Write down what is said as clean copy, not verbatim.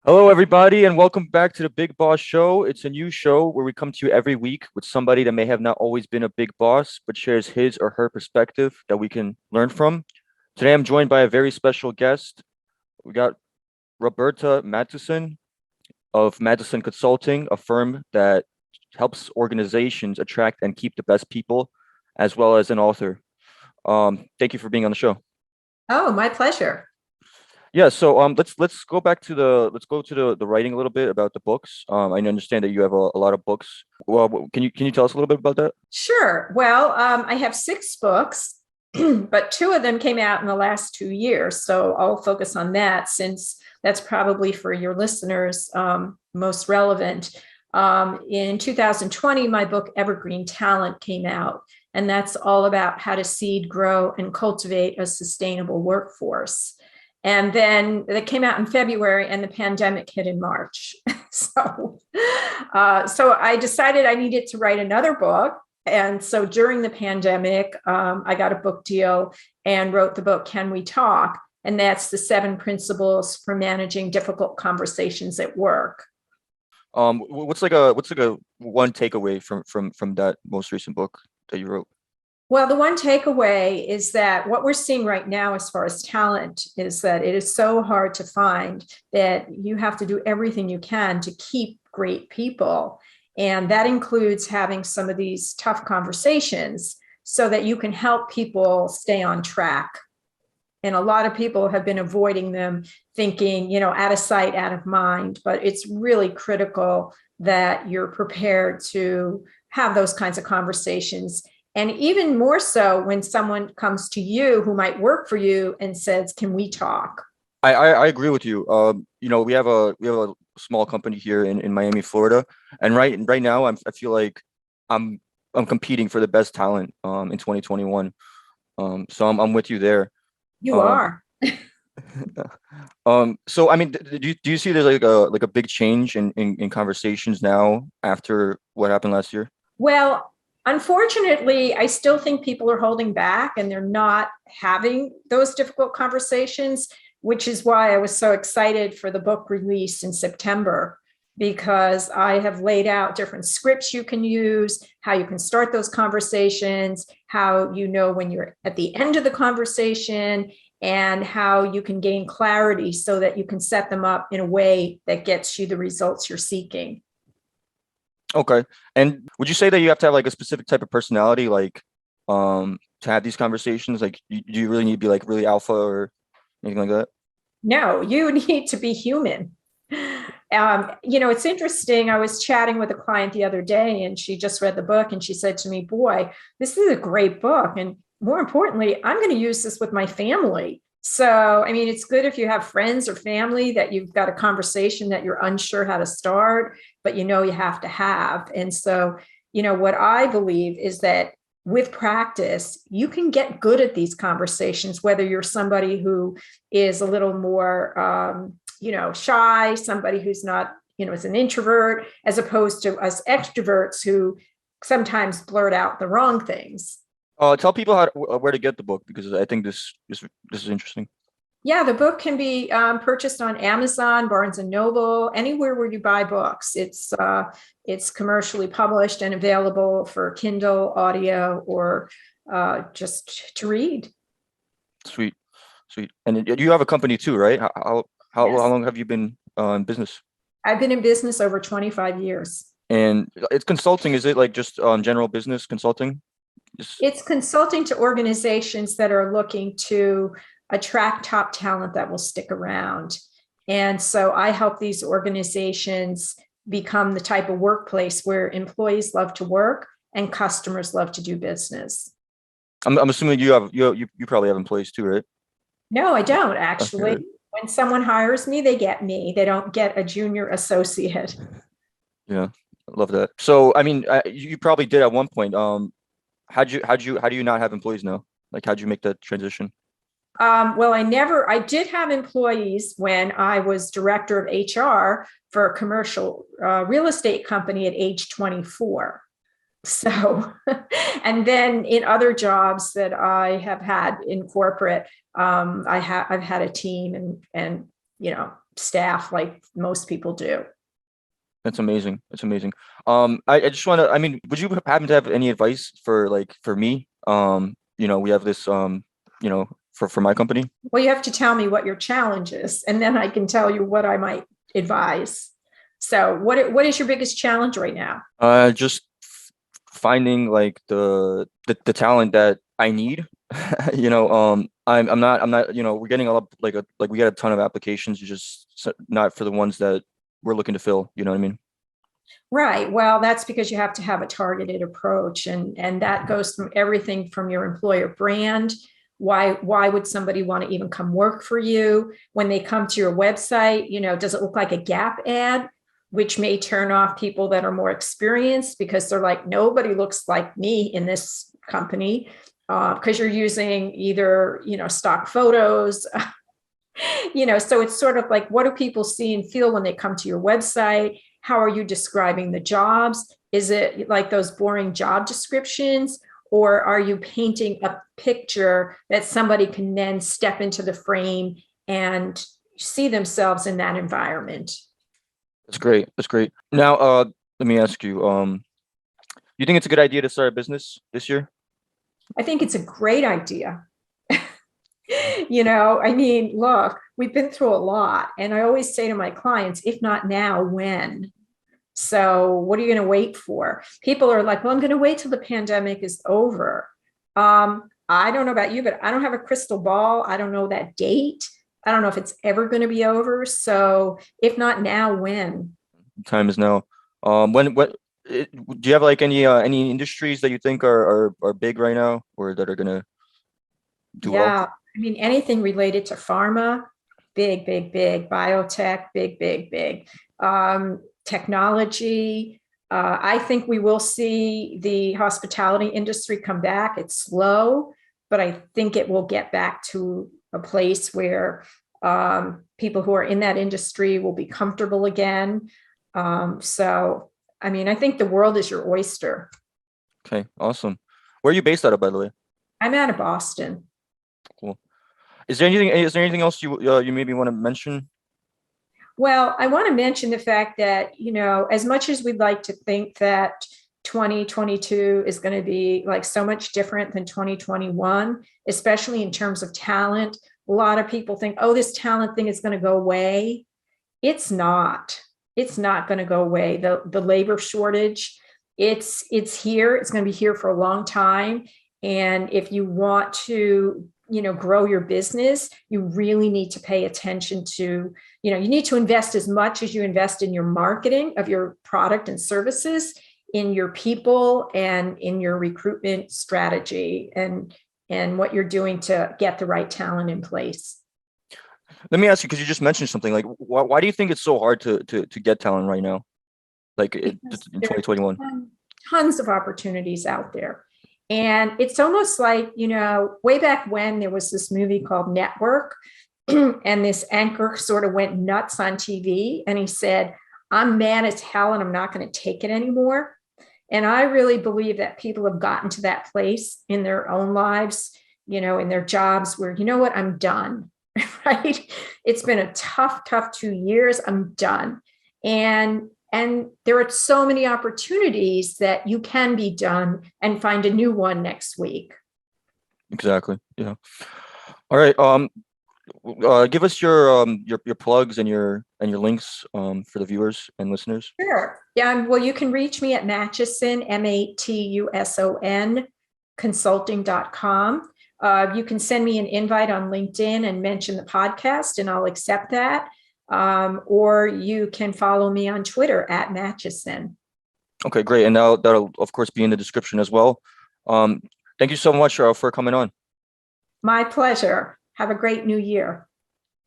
Hello, everybody, and welcome back to the Big Boss Show. It's a new show where we come to you every week with somebody that may have not always been a big boss, but shares his or her perspective that we can learn from. Today, I'm joined by a very special guest. We got Roberta Matuson of Matuson Consulting, a firm that helps organizations attract and keep the best people, as well as an author. Thank you for being on the show. Oh, my pleasure. Yeah, so let's go back to the writing a little bit about the books. I understand that you have a lot of books. Well, can you tell us a little bit about that? Sure. Well, I have six books, but two of them came out in the last 2 years. So I'll focus on that since that's probably for your listeners most relevant. In 2020, my book Evergreen Talent came out, and that's all about how to seed, grow, and cultivate a sustainable workforce. And then that came out in February, and the pandemic hit in March. so I decided I needed to write another book. And so during the pandemic, I got a book deal and wrote the book, Can We Talk? And that's the 7 principles for managing difficult conversations at work. What's like a one takeaway from that most recent book that you wrote? Well, the one takeaway is that what we're seeing right now as far as talent is that it is so hard to find that you have to do everything you can to keep great people. And that includes having some of these tough conversations so that you can help people stay on track. And a lot of people have been avoiding them, thinking, out of sight, out of mind. But it's really critical that you're prepared to have those kinds of conversations. And even more so when someone comes to you who might work for you and says, can we talk? I agree with you. We have a small company here in Miami, Florida, and right now I feel like I'm I'm competing for the best talent in 2021. So I'm with you there. You Um, are. so I mean, do you see there's like a big change in conversations now after what happened last year? Well, unfortunately, I still think people are holding back and they're not having those difficult conversations, which is why I was so excited for the book release in September, because I have laid out different scripts you can use, how you can start those conversations, how you know when you're at the end of the conversation, and how you can gain clarity so that you can set them up in a way that gets you the results you're seeking. Okay. And would you say that you have to have like a specific type of personality, like to have these conversations? Like, do you really need to be like really alpha or anything like that? No, you need to be human. It's interesting. I was chatting with a client the other day and she just read the book and she said to me, boy, this is a great book. And more importantly, I'm going to use this with my family. So, I mean, it's good if you have friends or family that you've got a conversation that you're unsure how to start, but you have to have. And so, what I believe is that with practice, you can get good at these conversations, whether you're somebody who is a little more, shy, somebody who's not, is an introvert, as opposed to us extroverts who sometimes blurt out the wrong things. Tell people where to get the book because I think this is interesting. Yeah, the book can be purchased on Amazon, Barnes and Noble, anywhere where you buy books. It's commercially published and available for Kindle, audio, or just to read. Sweet, sweet. And you have a company too, right? How Yes, long have you been in business? I've been in business over 25 years. And it's consulting. Is it like just general business consulting? Just, It's consulting to organizations that are looking to attract top talent that will stick around. And so I help these organizations become the type of workplace where employees love to work and customers love to do business. I'm assuming you probably have employees too, right? No, I don't Okay. actually. When someone hires me, they get me. They don't get a junior associate. Yeah, I love that. So I mean, you probably did at one point. How do you not have employees now? Like, how'd you make that transition? Well, I did have employees when I was director of HR for a commercial real estate company at age 24. So, and then in other jobs that I have had in corporate, I've had a team and staff like most people do. That's amazing. That's amazing. I just want to, I mean, would you happen to have any advice for me? We have this, for my company. Well, you have to tell me what your challenge is, and then I can tell you what I might advise. So what is your biggest challenge right now? Just finding like the talent that I need. I'm not, we're getting a lot like we get a ton of applications, not for the ones that we're looking to fill. You know what I mean? Right. Well, that's because you have to have a targeted approach, and that goes from everything from your employer brand. Why would somebody want to even come work for you when they come to your website? Does it look like a Gap ad, which may turn off people that are more experienced because they're like, nobody looks like me in this company, because you're using either stock photos. So it's sort of like, what do people see and feel when they come to your website? How are you describing the jobs? Is it like those boring job descriptions, or are you painting a picture that somebody can then step into the frame and see themselves in that environment? That's great. That's great. Now, let me ask you, you think it's a good idea to start a business this year? I think it's a great idea. Look, we've been through a lot. And I always say to my clients, if not now, when? So what are you going to wait for? People are like, well, I'm going to wait till the pandemic is over. I don't know about you, but I don't have a crystal ball. I don't know that date. I don't know if it's ever going to be over. So if not now, when? Time is now. Do you have like any industries that you think are big right now or that are gonna do well? Yeah. Anything related to pharma, big, big, big. Biotech, big, big, big. Technology. I think we will see the hospitality industry come back. It's slow, but I think it will get back to a place where people who are in that industry will be comfortable again. I think the world is your oyster. Okay, awesome. Where are you based out of, by the way? I'm out of Boston. Cool. Is there anything else you maybe want to mention? Well, I want to mention the fact that, as much as we'd like to think that 2022 is going to be like so much different than 2021, especially in terms of talent, a lot of people think, oh, this talent thing is going to go away. It's not. It's not going to go away. The labor shortage, it's here. It's going to be here for a long time. And if you want to, grow your business, you really need to pay attention to, you need to invest as much as you invest in your marketing of your product and services, in your people, and in your recruitment strategy, and what you're doing to get the right talent in place. Let me ask you, because you just mentioned something like, why do you think it's so hard to get talent right now, like in Because there 2021? are tons of opportunities out there. And it's almost like, way back when there was this movie called Network, and this anchor sort of went nuts on TV, and he said, I'm mad as hell and I'm not going to take it anymore. And I really believe that people have gotten to that place in their own lives, in their jobs where, what, I'm done, right? It's been a tough 2 years. I'm done. And there are so many opportunities that you can be done and find a new one next week. Exactly. Yeah. All right. Give us your plugs and your links for the viewers and listeners. Sure. Yeah. Well, you can reach me at Matuson, Matuson, consulting.com. You can send me an invite on LinkedIn and mention the podcast, and I'll accept that. Or you can follow me on Twitter at Matuson. Okay, great. And that'll of course be in the description as well. Thank you so much for coming on. My pleasure. Have a great new year.